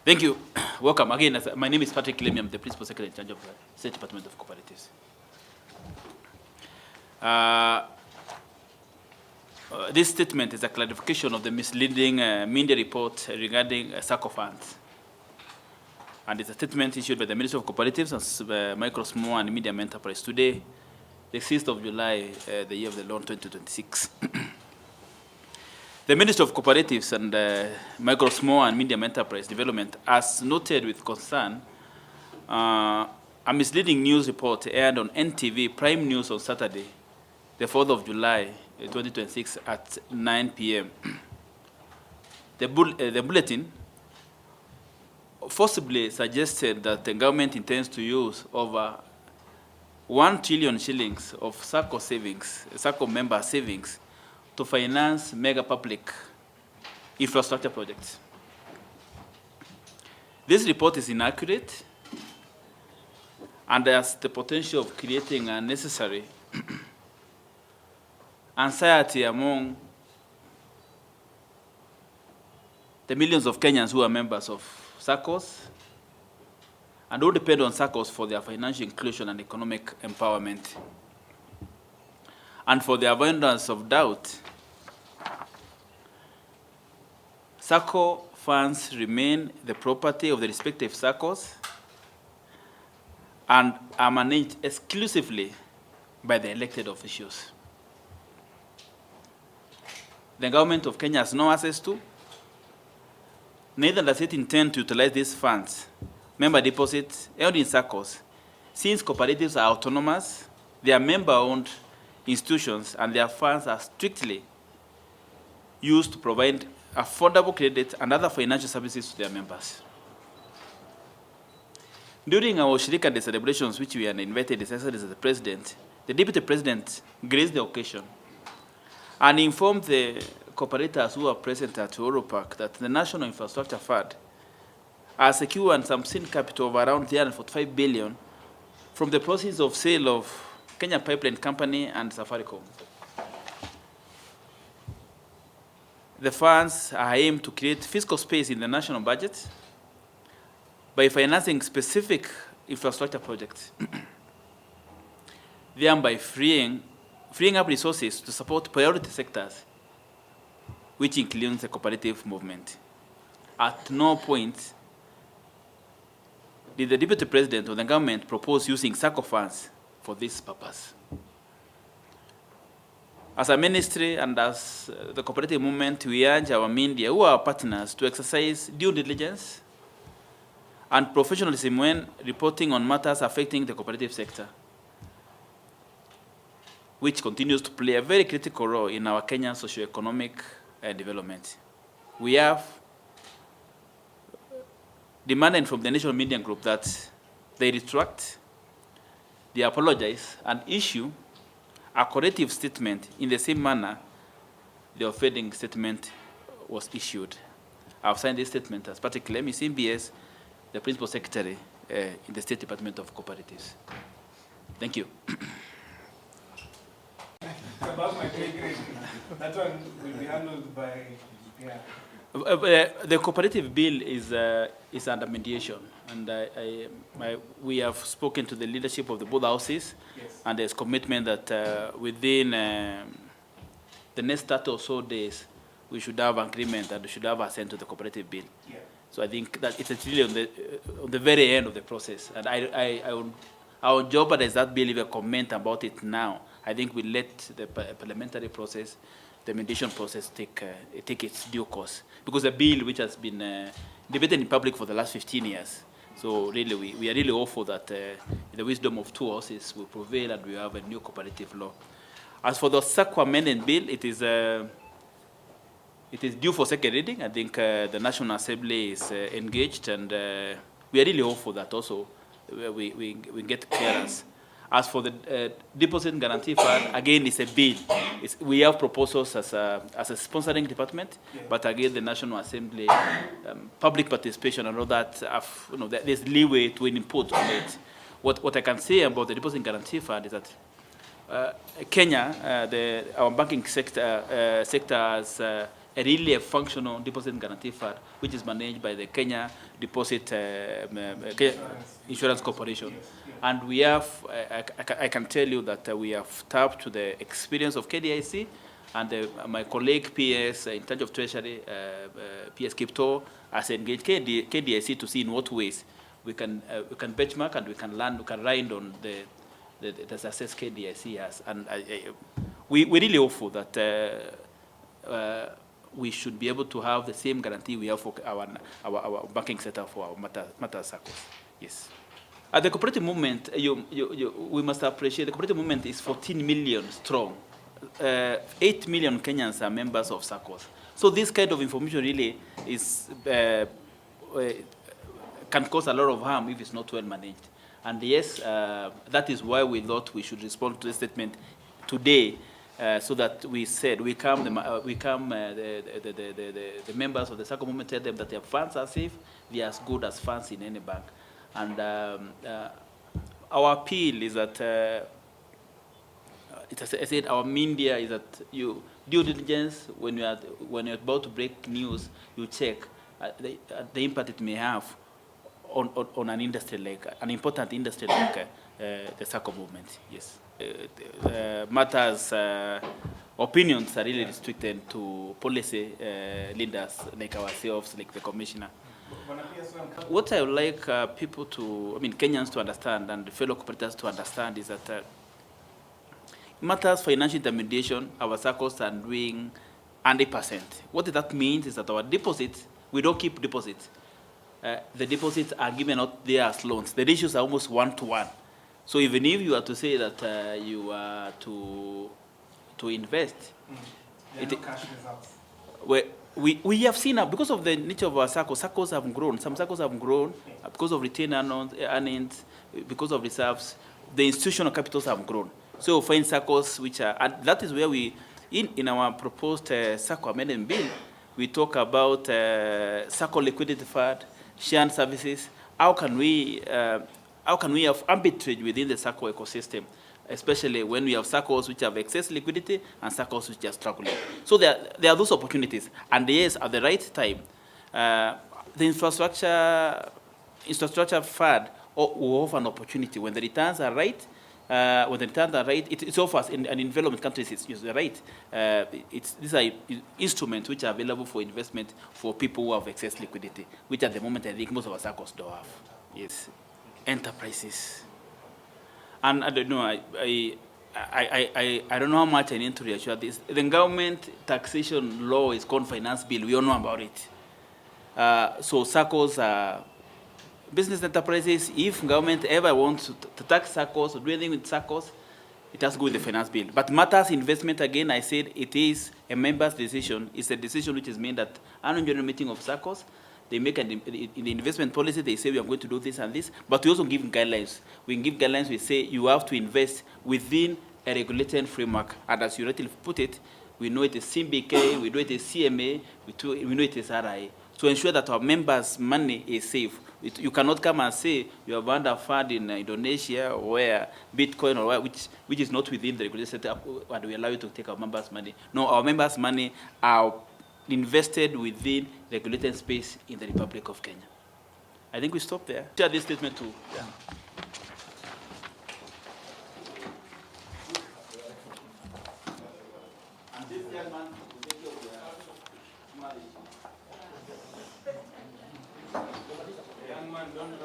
Thank you. Welcome. Again, my name is Patrick Kilemi. I'm the Principal Secretary in charge of the State Department of Cooperatives. This statement is a clarification of the misleading media report regarding SACCO funds. And it's a statement issued by the Ministry of Cooperatives and Micro, Small and Medium Enterprise today, the 6th of July, the year of the Lord 2026. The Ministry of Cooperatives and Micro, Small and Medium Enterprise Development has noted with concern a misleading news report aired on NTV Prime News on Saturday, the 4th of July, 2026 at 9 p.m. The bulletin forcibly suggested that the government intends to use over 1 trillion shillings of SACCO savings, SACCO member savings, to finance mega public infrastructure projects. This report is inaccurate and has the potential of creating unnecessary anxiety among the millions of Kenyans who are members of SACCOs and who depend on SACCOs for their financial inclusion and economic empowerment. And for the avoidance of doubt, SACCO funds remain the property of the respective SACCOs and are managed exclusively by the elected officials. The government of Kenya has no access to, neither does it intend to utilize these funds, member deposits held in SACCOs, since cooperatives are autonomous, they are member-owned institutions, and their funds are strictly used to provide affordable credit and other financial services to their members. During our Shirika Day celebrations, which we are invited as the President, the Deputy President graced the occasion and informed the cooperators who are present at Uhuru Park that the National Infrastructure Fund has secured some seed capital of around 345 billion from the proceeds of sale of Kenya Pipeline Company and Safaricom. The funds are aimed to create fiscal space in the national budget by financing specific infrastructure projects, thereby freeing up resources to support priority sectors, which includes the cooperative movement. At no point did the Deputy President or the government propose using SACCO funds for this purpose. As a ministry and as the cooperative movement, we urge our media, who are our partners, to exercise due diligence and professionalism when reporting on matters affecting the cooperative sector, which continues to play a very critical role in our Kenyan socio-economic development. We have demanded from the National Media Group that they retract, they apologize, and issue a corrective statement in the same manner the offending statement was issued. I've signed this statement as Patrick Kilemi, CBS, the Principal Secretary in the State Department of Cooperatives. Thank you. About my pay grade. That one will be handled by, yeah. The cooperative bill is under mediation, and we have spoken to the leadership of the both houses, Yes. and there's commitment that within the next 30 or so days, we should have agreement and we should have assent to the cooperative bill. Yeah. So I think that it's really on the very end of the process, and I would jeopardize that bill if I comment about it now. I think we let the parliamentary process, the mediation process, take its due course, because a bill which has been debated in public for the last 15 years. So really, we are really hopeful that the wisdom of two houses will prevail and we have a new cooperative law. As for the SACCO amendment bill, it is due for second reading. I think the National Assembly is engaged, and we are really hopeful that also we get clearance. As for the deposit guarantee fund, again, it's a bill. We have proposals as a sponsoring department, Yeah. but again, the National Assembly, public participation and all that, there's leeway to input on it. What I can say about the deposit guarantee fund is that Kenya, our banking sector has really a functional deposit guarantee fund, which is managed by the Kenya Deposit Kenya Insurance Corporation. Yes, yes. And we have, I can tell you that we have tapped to the experience of KDIC, and my colleague PS in charge of Treasury, PS Kipto, has engaged KDIC to see in what ways we can benchmark and we can learn, we can ride on the success KDIC has. And we're really hopeful that we should be able to have the same guarantee we have for our banking setup for our Mata SACCOs. Yes. At the cooperative movement, we must appreciate the cooperative movement is 14 million strong. 8 million Kenyans are members of SACCOs. So this kind of information really is can cause a lot of harm if it's not well managed. And yes, that is why we thought we should respond to the statement today, so that we said the members of the SACCO movement, tell them that their funds are safe, they are as good as funds in any bank. And our appeal is that, I said, our media is that you due diligence when you're about to break news, you check the impact it may have on an industry like an important industry like the SACCO movement. Yes, matters opinions are really restricted to policy leaders like ourselves, like the commissioner. What I would like people to, Kenyans to understand and fellow cooperators to understand is that matters financial intermediation, our SACCOs are doing 100%. What that means is that our deposits, we don't keep deposits. The deposits are given out there as loans. The ratios are almost 1-to-1. So even if you are to say that you are to invest, There are no cash reserves. We have seen because of the nature of our SACCOs have grown. Some SACCOs have grown because of retained earnings, because of reserves. The institutional capitals have grown. So find SACCOs which are, and that is where we, in our proposed SACCO amendment bill, we talk about SACCO liquidity fund, shared services. How can we have arbitrage within the SACCO ecosystem, especially when we have SACCOs which have excess liquidity and SACCOs which are struggling. So there are those opportunities. And yes, at the right time, the infrastructure fund will offer an opportunity when the returns are right. It offers in development countries. It's right. These are instruments which are available for investment for people who have excess liquidity, which at the moment I think most of our SACCOs don't have. Yes, enterprises. And I don't know. I don't know how much I need to reassure this. The government taxation law is called finance bill. We all know about it. So SACCOs are business enterprises. If government ever wants to tax SACCOs or do anything with SACCOs, it has to go with the finance bill. But matters investment, again, I said it is a member's decision. It's a decision which is made at annual general meeting of SACCOs. They make in the investment policy, they say we are going to do this and this, but we also give guidelines. We give guidelines, we say you have to invest within a regulated framework. And as you rightly put it, we know it is CBK, we know it is CMA, we know it is RI. To ensure that our members' money is safe. You cannot come and say you have earned a fund in Indonesia or where Bitcoin or where, which is not within the regulated setup, and we allow you to take our members' money. No, our members' money are invested within regulated space in the Republic of Kenya. I think we stop there. Share this statement too. Yeah. And this young man will take care of the marriage. Young man, don't